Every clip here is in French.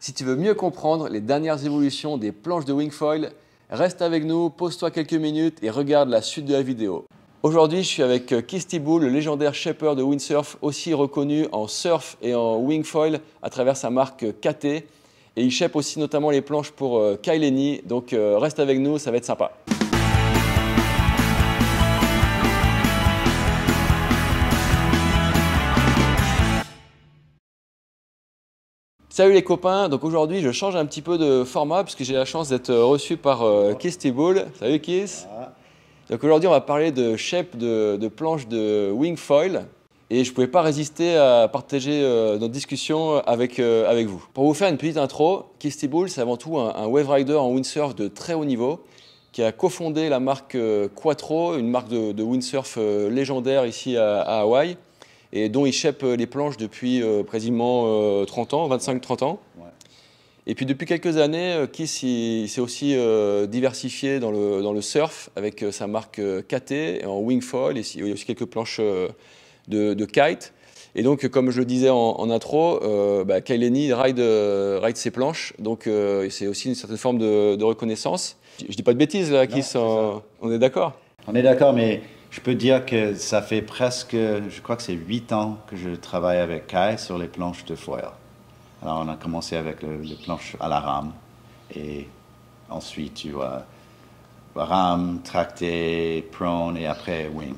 Si tu veux mieux comprendre les dernières évolutions des planches de Wingfoil, reste avec nous, pose-toi quelques minutes et regarde la suite de la vidéo. Aujourd'hui, je suis avec Keith Thibault, le légendaire shaper de windsurf, aussi reconnu en surf et en wingfoil à travers sa marque KT. Et il shape aussi notamment les planches pour Kai Lenny, donc reste avec nous, ça va être sympa. Salut les copains, donc aujourd'hui je change un petit peu de format puisque j'ai la chance d'être reçu par Keith Thibault. Salut Keith. Donc aujourd'hui on va parler de shape de planches de wingfoil et je ne pouvais pas résister à partager notre discussion avec vous. Pour vous faire une petite intro, Keith Thibault c'est avant tout un wave rider en windsurf de très haut niveau qui a cofondé la marque Quattro, une marque de windsurf légendaire ici à Hawaï, et dont il shape les planches depuis quasiment 30 ans, 25-30 ans. Ouais. Et puis depuis quelques années, Keith s'est aussi diversifié dans le surf avec sa marque KT en wingfoil, et il y a aussi quelques planches de kite. Et donc, comme je le disais en intro, Kai Lenny ride ses planches, donc c'est aussi une certaine forme de reconnaissance. Je dis pas de bêtises là, Keith, on est d'accord? On est d'accord, mais je peux dire que ça fait presque, je crois que c'est 8 ans que je travaille avec Kai sur les planches de foil. Alors on a commencé avec les planches à la rame et ensuite tu vois rame, tracté, prone et après wing.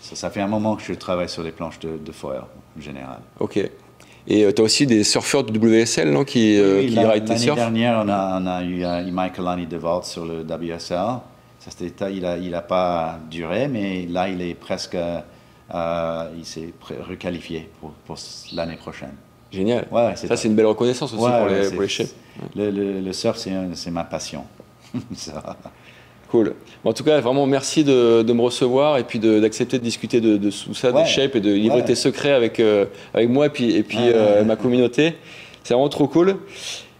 Ça fait un moment que je travaille sur les planches de foil en général. Ok. Et tu as aussi des surfeurs de WSL non, qui ride tes surfs? L'année dernière, on a eu Michael DeVault sur le WSL. Il n'a pas duré, mais là, il est presque, il s'est requalifié pour l'année prochaine. Génial. Ouais, ça, c'est une belle reconnaissance aussi pour les shapes. Le surf, c'est ma passion. Cool. En tout cas, vraiment, merci de me recevoir et puis d'accepter de discuter de tout ça, des shapes et de livrer tes secrets avec moi et puis ma communauté. C'est vraiment trop cool.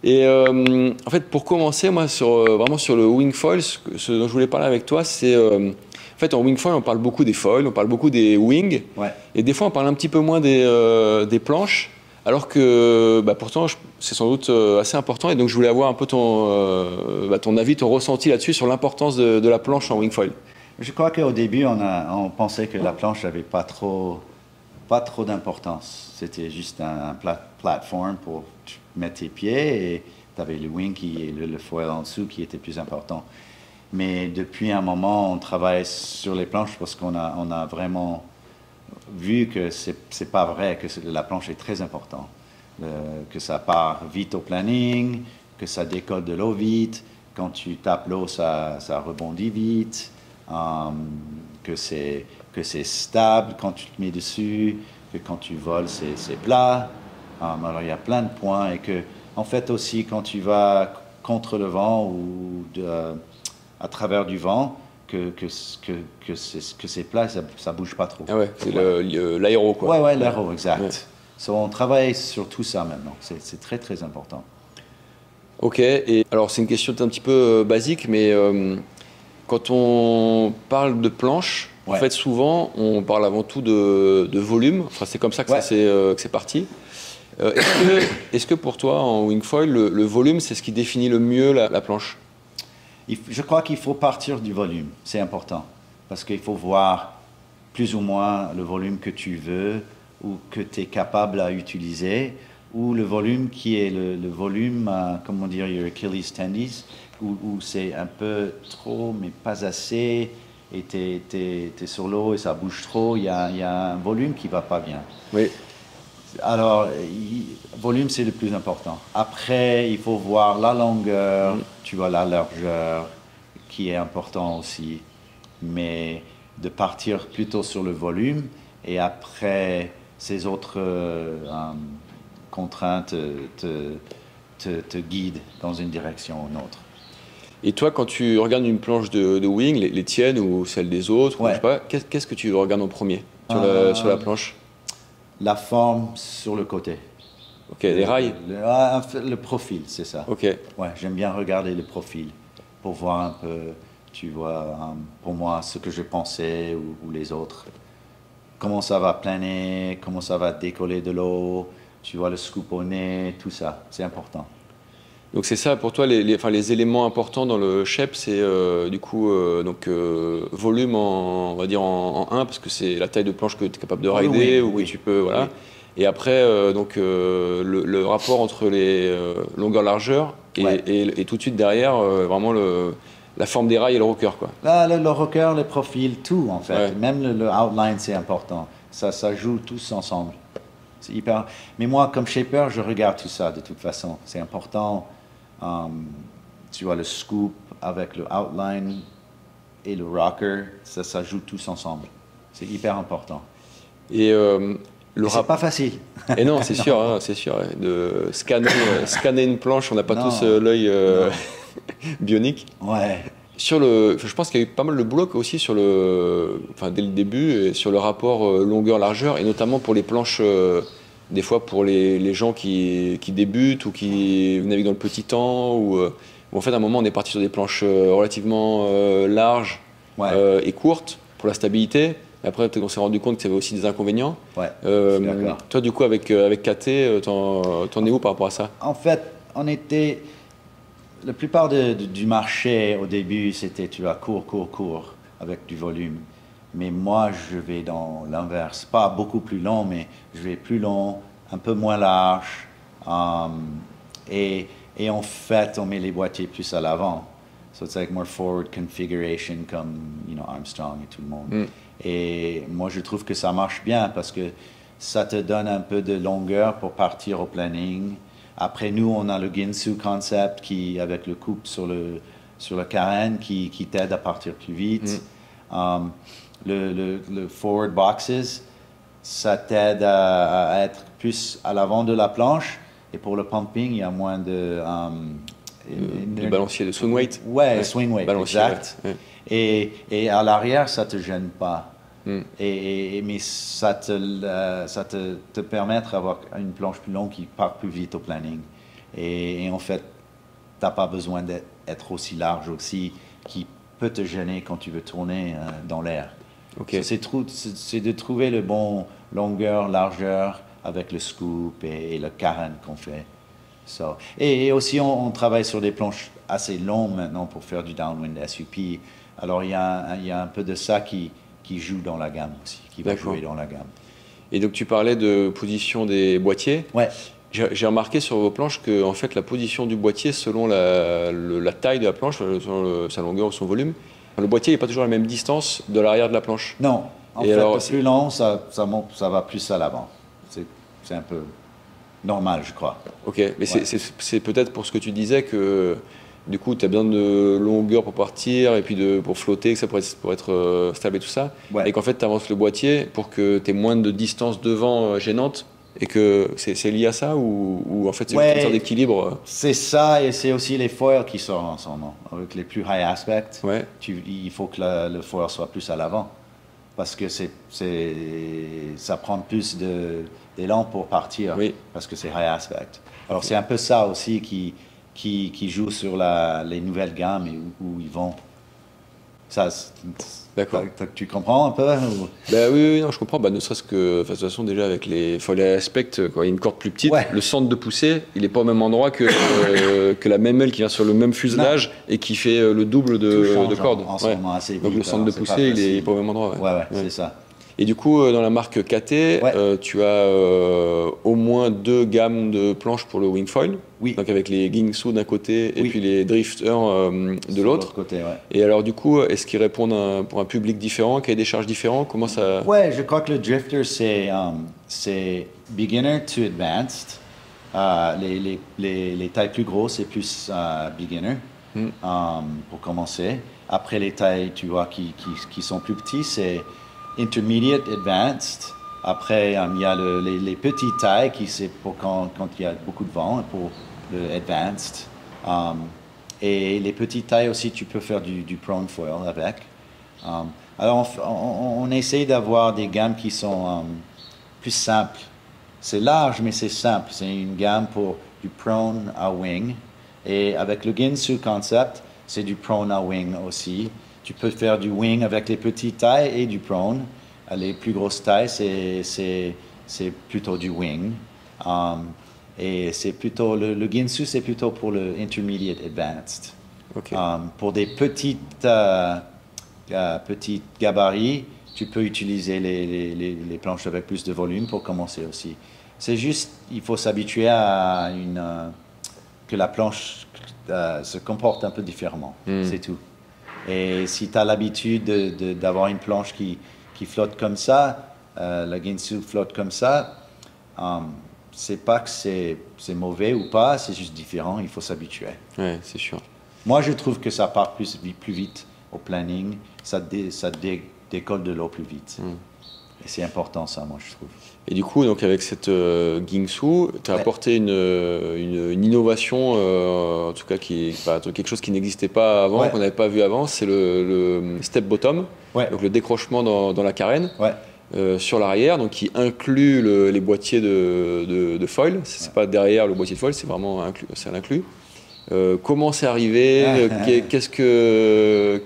Et en fait, pour commencer, moi, vraiment sur le wingfoil, ce dont je voulais parler avec toi, c'est en fait, en wingfoil, on parle beaucoup des foils, on parle beaucoup des wings, et des fois, on parle un petit peu moins des planches, alors que pourtant, c'est sans doute assez important. Et donc, je voulais avoir un peu ton avis, ton ressenti là-dessus sur l'importance de la planche en wingfoil. Je crois qu'au début, on pensait que la planche n'avait pas trop d'importance. C'était juste un plateforme pour mettre tes pieds et tu avais le wing et le foil en dessous qui était plus important. Mais depuis un moment, on travaille sur les planches parce qu'on a vraiment vu que c'est pas vrai, que la planche est très importante. Que ça part vite au planning, que ça décolle de l'eau vite, quand tu tapes l'eau, ça rebondit vite, que c'est stable quand tu te mets dessus, que quand tu voles, c'est plat. Alors, il y a plein de points et que, en fait, aussi, quand tu vas contre le vent ou à travers du vent, que c'est plat, ça bouge pas trop. Ah ouais, c'est l'aéro, quoi. Ouais, l'aéro, exact. Ouais. So, on travaille sur tout ça maintenant. C'est très, très important. Ok, et alors, c'est une question un petit peu basique, mais quand on parle de planche, en fait, souvent, on parle avant tout de volume. Enfin, c'est comme ça que c'est parti. Est-ce que pour toi, en wingfoil, le volume, c'est ce qui définit le mieux la planche? Je crois qu'il faut partir du volume. C'est important. Parce qu'il faut voir plus ou moins le volume que tu veux ou que tu es capable à utiliser, ou le volume qui est le volume, comment dire, your Achilles tendis, où c'est un peu trop, mais pas assez, et tu es sur l'eau et ça bouge trop, il y a un volume qui ne va pas bien. Oui. Alors, volume, c'est le plus important. Après, il faut voir la longueur, tu vois, la largeur, qui est important aussi. Mais de partir plutôt sur le volume, et après, ces autres contraintes te guident dans une direction ou une autre. Et toi, quand tu regardes une planche de wing, les tiennes ou celles des autres, je sais pas, qu'est-ce que tu regardes en premier sur la planche? La forme sur le côté. Ok, les rails? Le profil, c'est ça. Ok. Ouais, j'aime bien regarder le profil pour voir un peu, tu vois, pour moi, ce que je pensais ou les autres. Comment ça va planer, comment ça va décoller de l'eau, tu vois, le scoop au nez, tout ça, c'est important. Donc c'est ça pour toi les éléments importants dans le shape, c'est du coup volume on va dire en 1 parce que c'est la taille de planche que tu es capable de rider ou que tu peux voilà. Oui. Et après le rapport entre les longueur largeur et tout de suite derrière vraiment la forme des rails et le rocker quoi. Là, le rocker, le profil, tout en fait. Ouais. Même le outline, c'est important. Ça joue tous ensemble. C'est hyper. Mais moi, comme shaper, je regarde tout ça de toute façon. C'est important. Tu vois, le scoop avec le outline et le rocker, ça joue tous ensemble. C'est hyper important. Et c'est pas facile. Et non, c'est sûr, hein, c'est sûr. De scanner une planche, on n'a pas tous l'œil bionique. Ouais. Je pense qu'il y a eu pas mal de boulot aussi dès le début, et sur le rapport longueur-largeur, et notamment pour les planches, des fois pour les gens qui débutent ou qui naviguent dans le petit temps, ou en fait à un moment on est parti sur des planches relativement larges et courtes pour la stabilité. Après, peut-être qu'on s'est rendu compte qu'il y avait aussi des inconvénients. Ouais, je suis d'accord. Toi, du coup, avec KT, t'en es où par rapport à ça? En fait, la plupart du marché au début, c'était tu vas court, avec du volume. Mais moi, je vais dans l'inverse. Pas beaucoup plus long, mais je vais plus long, un peu moins large. Et en fait, on met les boîtiers plus à l'avant. So it's like more forward configuration comme Armstrong et tout le monde. Et moi, je trouve que ça marche bien parce que ça te donne un peu de longueur pour partir au planning. Après, nous, on a le Ginsu concept avec le coupe sur le carène qui t'aide à partir plus vite. Le forward boxes, ça t'aide à être plus à l'avant de la planche. Et pour le pumping, il y a moins de balancier, de swing weight. Ouais, swing weight, balancier, exact. Ouais. Et à l'arrière, ça te gêne pas. Mais ça te permet d'avoir une planche plus longue qui part plus vite au planning. Et en fait, tu n'as pas besoin d'être aussi large aussi, qui peut te gêner quand tu veux tourner dans l'air. Okay. C'est de trouver le bon longueur, largeur avec le scoop et le carène qu'on fait. So. Et aussi, on travaille sur des planches assez longues maintenant pour faire du downwind SUP. Alors, il y a un peu de ça qui joue dans la gamme aussi, qui va jouer dans la gamme. Et donc, tu parlais de position des boîtiers. Ouais. J'ai remarqué sur vos planches que en fait, la position du boîtier, selon la taille de la planche, selon sa longueur ou son volume, le boîtier n'est pas toujours à la même distance de l'arrière de la planche. Non. En fait, le plus long, ça va plus à l'avant. C'est un peu normal, je crois. Ok, mais c'est peut-être pour ce que tu disais que du coup, tu as besoin de longueur pour partir et puis pour flotter, que ça pour être stable et tout ça. Ouais. Et qu'en fait, tu avances le boîtier pour que tu aies moins de distance devant gênante et que c'est lié à ça ou en fait c'est une sorte d'équilibre. C'est ça et c'est aussi les foils qui sortent ensemble. Avec les plus high aspect, il faut que le foil soit plus à l'avant parce que ça prend plus d'élan pour partir parce que c'est high aspect. Alors c'est un peu ça aussi qui joue sur les nouvelles gammes et où ils vont. Ça, d'accord. Tu comprends un peu oui, non, je comprends. Ne serait-ce que, de toute façon, déjà avec les foils aspect, quand il y a une corde plus petite, le centre de poussée, il n'est pas au même endroit que la même aile qui vient sur le même fuselage et qui fait le double de corde. Donc le centre de poussée, il n'est pas au même endroit. Ouais, c'est ça. Et du coup, dans la marque KT, tu as au moins 2 gammes de planches pour le wingfoil. Oui. Donc avec les Ginsu d'un côté et puis les Drifters de l'autre. Ouais. Et alors du coup, est-ce qu'ils répondent pour un public différent, qui a des charges différentes? Comment ça... Ouais, je crois que le Drifter, c'est beginner to advanced. Les tailles plus grosses, c'est plus beginner pour commencer. Après les tailles, tu vois, qui sont plus petits, c'est intermediate, advanced. Après, il y a les petites tailles qui c'est pour quand il y a beaucoup de vent, pour le advanced. Et les petites tailles aussi, tu peux faire du prone foil avec. Alors, on essaye d'avoir des gammes qui sont plus simples. C'est large, mais c'est simple. C'est une gamme pour du prone à wing. Et avec le Ginsu concept, c'est du prone à wing aussi. Tu peux faire du wing avec les petites tailles et du prone. Les plus grosses tailles, c'est plutôt du wing. Et c'est plutôt, le Ginsu, c'est plutôt pour le Intermediate Advanced. Ok. Pour des petites gabarits, tu peux utiliser les planches avec plus de volume pour commencer aussi. C'est juste, il faut s'habituer à que la planche se comporte un peu différemment. C'est tout. Et si tu as l'habitude d'avoir une planche qui flotte comme ça, la Ginsu flotte comme ça, c'est pas que c'est mauvais ou pas, c'est juste différent, il faut s'habituer. Ouais, c'est sûr. Moi, je trouve que ça part plus vite au planning, ça décolle de l'eau plus vite. Et c'est important ça, moi, je trouve. Et du coup, donc avec cette Ginsu, tu as apporté une innovation, en tout cas quelque chose qui n'existait pas avant, qu'on n'avait pas vu avant, c'est le step bottom, donc le décrochement dans la carène. Sur l'arrière, donc qui inclut les boîtiers de foil. C'est pas derrière le boîtier de foil, c'est vraiment c'est un inclus. Comment c'est arrivé? Qu'est-ce que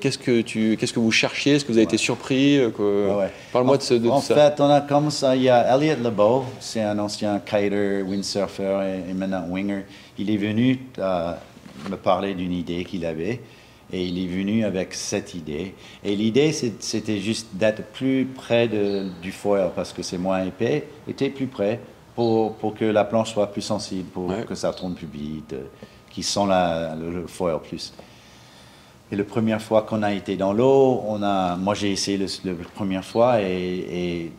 vous cherchiez? Est-ce que vous avez été surpris? Parle-moi de ça. En fait, on a comme ça. Il y a Elliot Lebeau, c'est un ancien kiter, windsurfer et maintenant winger. Il est venu me parler d'une idée qu'il avait. Et il est venu avec cette idée. Et l'idée, c'était juste d'être plus près du foil parce que c'est moins épais. Était plus près pour que la planche soit plus sensible, pour que ça tourne plus vite, qu'il sent le foil plus. Et la première fois qu'on a été dans l'eau, moi j'ai essayé la première fois et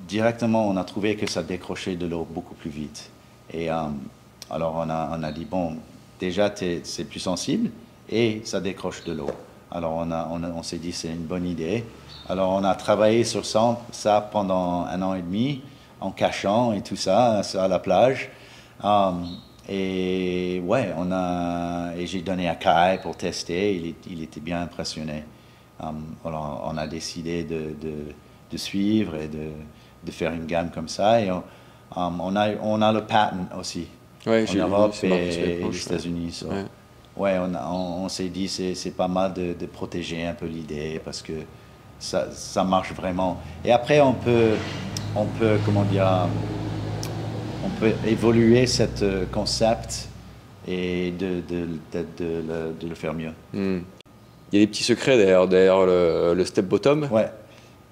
directement on a trouvé que ça décrochait de l'eau beaucoup plus vite. Et alors on a dit, bon, déjà c'est plus sensible. Et ça décroche de l'eau. Alors on s'est dit c'est une bonne idée. Alors on a travaillé sur ça pendant 1 an et demi, en cachant et tout ça, à la plage. Et ouais, et j'ai donné à Kai pour tester, il était bien impressionné. Alors on a décidé de suivre et de faire une gamme comme ça. Et on a le patent aussi, en Europe et aux États-Unis. Ouais, on s'est dit c'est pas mal de protéger un peu l'idée parce que ça marche vraiment. Et après on peut comment dire, on peut évoluer cette concept et de le faire mieux. Il y a des petits secrets derrière le step bottom.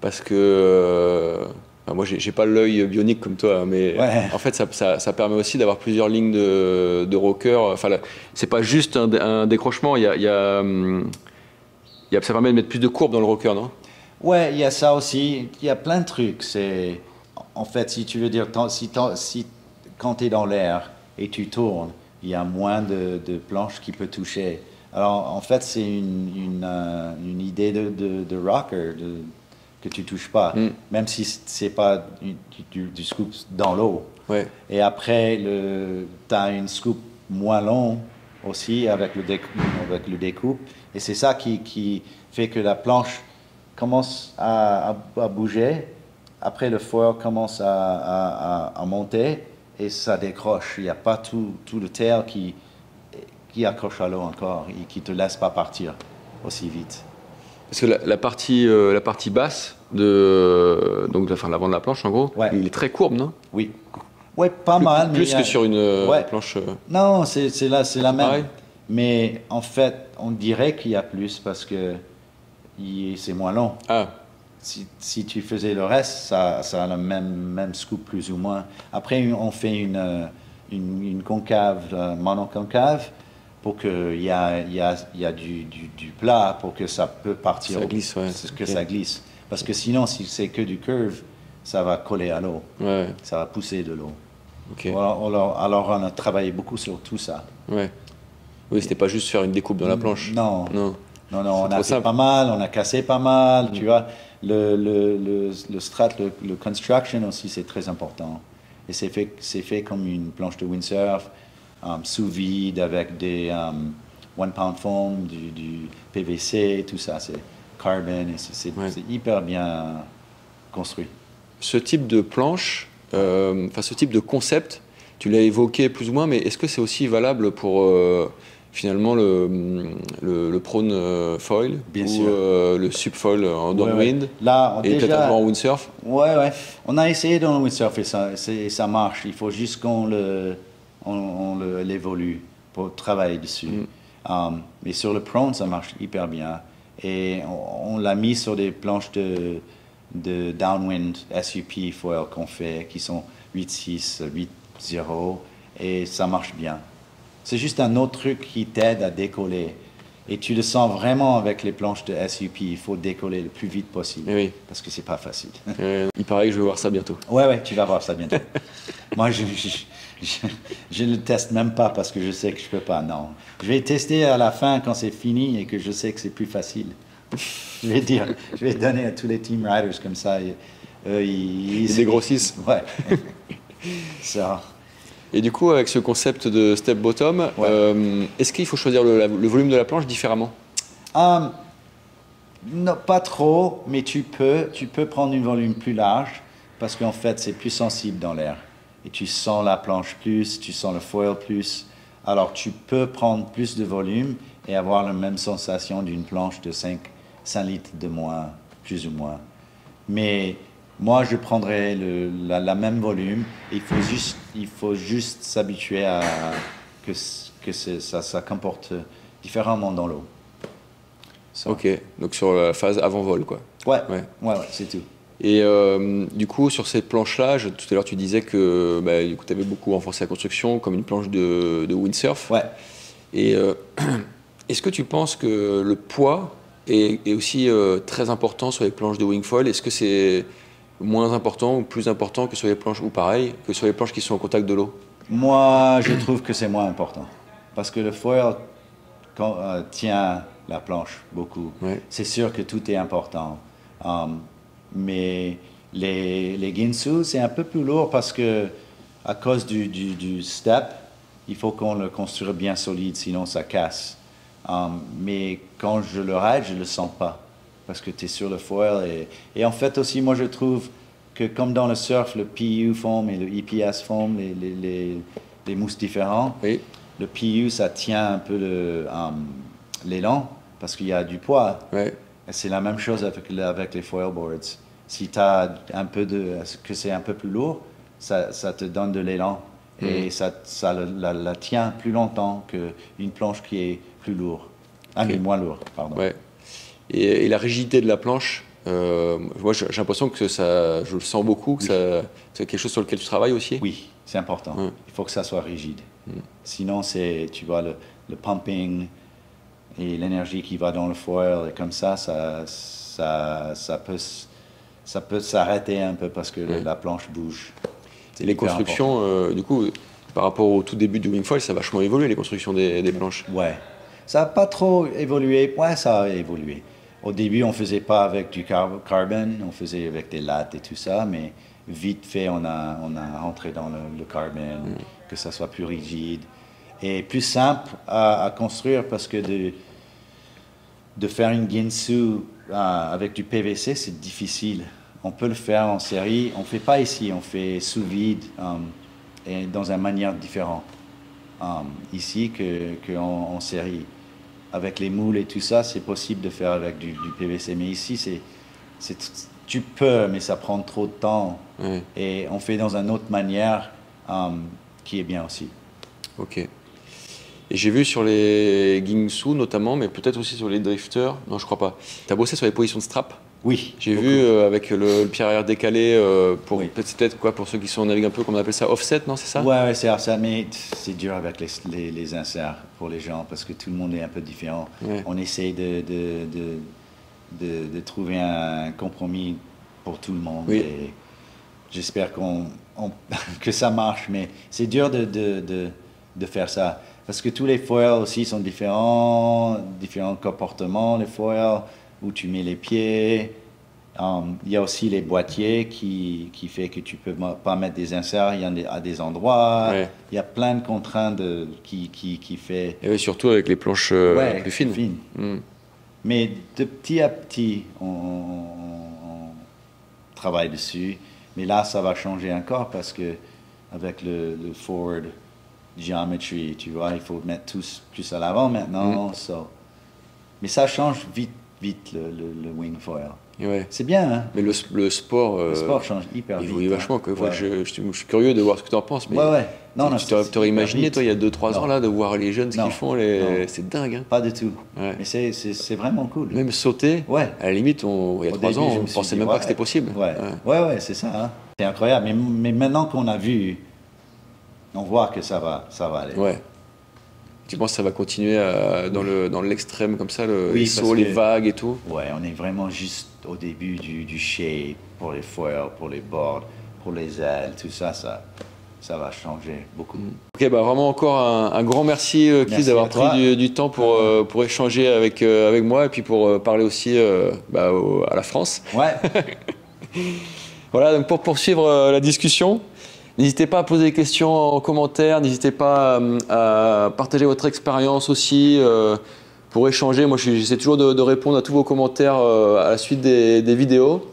Parce que moi, j'ai pas l'œil bionique comme toi, mais en fait, ça permet aussi d'avoir plusieurs lignes de rocker. Enfin, c'est pas juste un décrochement, ça permet de mettre plus de courbes dans le rocker, non? Ouais, il y a ça aussi. Il y a plein de trucs. En fait, si tu veux dire, quand tu es dans l'air et tu tournes, il y a moins de planches qui peuvent toucher. Alors, en fait, c'est une idée de rocker, que tu touches pas, même si c'est pas du scoop dans l'eau. Et après, tu as une scoop moins longue aussi avec le découpe. Et c'est ça qui fait que la planche commence à bouger. Après, le foil commence à monter et ça décroche. Il n'y a pas tout le terre qui accroche à l'eau encore et qui ne te laisse pas partir aussi vite. Parce que la partie basse, donc l'avant de la planche en gros, il est très courbe, non? Oui. Ouais, pas mal. Plus que sur une planche. Non, c'est la même. Pareil. Mais en fait, on dirait qu'il y a plus parce que c'est moins long. Si tu faisais le reste, ça a le même scoop plus ou moins. Après, on fait une concave, monoconcave, pour qu'il y a du plat pour que ça peut partir. Ça glisse, ça glisse. Parce que sinon, si c'est que du curve, ça va coller à l'eau. Ça va pousser de l'eau. Alors, on a travaillé beaucoup sur tout ça. Oui, c'était pas juste faire une découpe dans la planche. Non, on a fait pas mal, on a cassé pas mal, tu vois. Le strat, le construction aussi, c'est très important. Et c'est fait comme une planche de windsurf, sous vide, avec des 1 pound foam, du PVC, tout ça, c'est carbone, c'est hyper bien construit. Ce type de planche, ce type de concept, tu l'as évoqué plus ou moins, mais est-ce que c'est aussi valable pour finalement le prone foil Bien ou sûr. le subfoil en downwind Ouais. Là, et peut-être un peu en windsurf. Ouais. On a essayé dans le windsurf et ça marche. Il faut juste qu'on l'évolue pour travailler dessus. Mais sur le prone, ça marche hyper bien. Et on l'a mis sur des planches de downwind SUP foil qu'on fait, qui sont 8.6, 8.0, et ça marche bien. C'est juste un autre truc qui t'aide à décoller. Et tu le sens vraiment avec les planches de SUP. Il faut décoller le plus vite possible. Eh oui. Parce que c'est pas facile. Il paraît que je vais voir ça bientôt. Ouais, tu vas voir ça bientôt. Moi, je ne le teste même pas parce que je sais que je peux pas. Non. Je vais tester à la fin quand c'est fini et que je sais que c'est plus facile. Je vais donner à tous les team riders comme ça. Ils dégrossissent. Ouais. Ça. Et du coup, avec ce concept de step bottom, est-ce qu'il faut choisir le volume de la planche différemment? Non, pas trop, mais tu peux prendre un volume plus large parce qu'en fait, c'est plus sensible dans l'air. Et tu sens la planche plus, tu sens le foil plus. Alors, tu peux prendre plus de volume et avoir la même sensation d'une planche de 5 litres de moins, plus ou moins. Mais moi, je prendrais la même volume. Il faut juste s'habituer à que ça comporte différemment dans l'eau. Ça. Ok, donc sur la phase avant-vol, quoi. Ouais, c'est tout. Et du coup, sur cette planche-là, tout à l'heure, tu disais que tu avais beaucoup renforcé la construction comme une planche de windsurf. Ouais. Et est-ce que tu penses que le poids est aussi très important sur les planches de wingfoil? Est-ce que c'est moins important ou plus important que sur les planches, ou pareil, que sur les planches qui sont au contact de l'eau? Moi, je trouve que c'est moins important. Parce que le foil tient la planche beaucoup. Ouais. C'est sûr que tout est important. Mais les Ginsu, c'est un peu plus lourd parce que à cause du step, il faut qu'on le construise bien solide, sinon ça casse. Mais quand je le ride, je le sens pas parce que tu es sur le foil. Et en fait aussi, moi je trouve que comme dans le surf, le PU foam et le EPS foam, les mousses différents, oui. Le PU, ça tient un peu l'élan parce qu'il y a du poids. Ouais. C'est la même chose avec les foil boards. Si tu as que c'est un peu plus lourd, ça te donne de l'élan et ça la tient plus longtemps qu'une planche qui est plus lourde. Mais moins lourde, pardon. Ouais. Et la rigidité de la planche, moi j'ai l'impression que je le sens beaucoup, que c'est quelque chose sur lequel tu travailles aussi. Oui, c'est important. Il faut que ça soit rigide. Sinon, tu vois, le pumping et l'énergie qui va dans le foil, et comme ça peut s'arrêter un peu parce que la planche bouge. Et les constructions, du coup, par rapport au tout début du wingfoil, ça a vachement évolué, les constructions des planches. Ouais, ça n'a pas trop évolué. Ouais, ça a évolué. Au début, on ne faisait pas avec du carbon, on faisait avec des lattes et tout ça, mais vite fait, on a rentré dans le carbon, que ça soit plus rigide et plus simple à construire parce que de faire une Ginsu avec du PVC, c'est difficile. On peut le faire en série, on ne fait pas ici, on fait sous vide et dans une manière différente ici qu'en série. Avec les moules et tout ça, c'est possible de faire avec du PVC, mais ici, tu peux, mais ça prend trop de temps. Ouais. Et on fait dans une autre manière qui est bien aussi. Ok. Et j'ai vu sur les Ginsu notamment, mais peut-être aussi sur les drifters. Non, je crois pas. Tu as bossé sur les positions de strap? Oui. J'ai vu avec le pied arrière décalé, peut-être quoi, pour ceux qui sont naviguent un peu, comme on appelle ça, offset, non, c'est ça? Ouais, c'est ça, mais c'est dur avec les inserts pour les gens parce que tout le monde est un peu différent. Ouais. On essaie de trouver un compromis pour tout le monde. Oui. Et j'espère que ça marche, mais c'est dur de faire ça. Parce que tous les foils aussi sont différents comportements, les foils, où tu mets les pieds. Il y a aussi les boîtiers qui fait que tu peux pas mettre des inserts à des endroits. Ouais. Il y a plein de contraintes qui fait... Et oui, surtout avec les planches plus fines. Mais de petit à petit, on travaille dessus. Mais là, ça va changer encore parce que avec le forward geometry, tu vois, il faut mettre tous plus à l'avant maintenant. Mais ça change vite le wing foil. Ouais. C'est bien, hein? Mais le sport, Le sport change hyper vite. évolue vachement. Quoi. Ouais. Je suis curieux de voir ce que tu en penses. Mais ouais. Non, tu t'aurais imaginé, toi, il y a 2-3 ans, là, de voir les jeunes ce qu'ils font. C'est dingue. Hein. Pas du tout. Ouais. Mais c'est vraiment cool. Même sauter, à la limite, il y a 3 ans, on ne pensait même pas que c'était possible. Ouais, c'est ça. Hein. C'est incroyable. Mais maintenant qu'on a vu, on voit que ça va aller. Ouais. Tu penses que ça va continuer dans l'extrême comme ça, les sauts, que, les vagues et tout? Ouais, on est vraiment juste au début du shape pour les foils, pour les boards, pour les ailes, tout ça, ça va changer beaucoup. Ok, bah vraiment encore un grand merci, Keith, d'avoir pris du temps pour échanger avec moi et puis pour parler aussi à la France. Ouais. Voilà, donc pour poursuivre la discussion, n'hésitez pas à poser des questions en commentaire, n'hésitez pas à partager votre expérience aussi pour échanger. Moi, j'essaie toujours de répondre à tous vos commentaires à la suite des vidéos.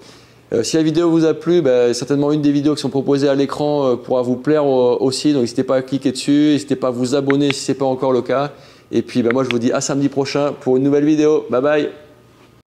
Si la vidéo vous a plu, certainement une des vidéos qui sont proposées à l'écran pourra vous plaire aussi. Donc n'hésitez pas à cliquer dessus, n'hésitez pas à vous abonner si ce n'est pas encore le cas. Et puis moi, je vous dis à samedi prochain pour une nouvelle vidéo. Bye bye!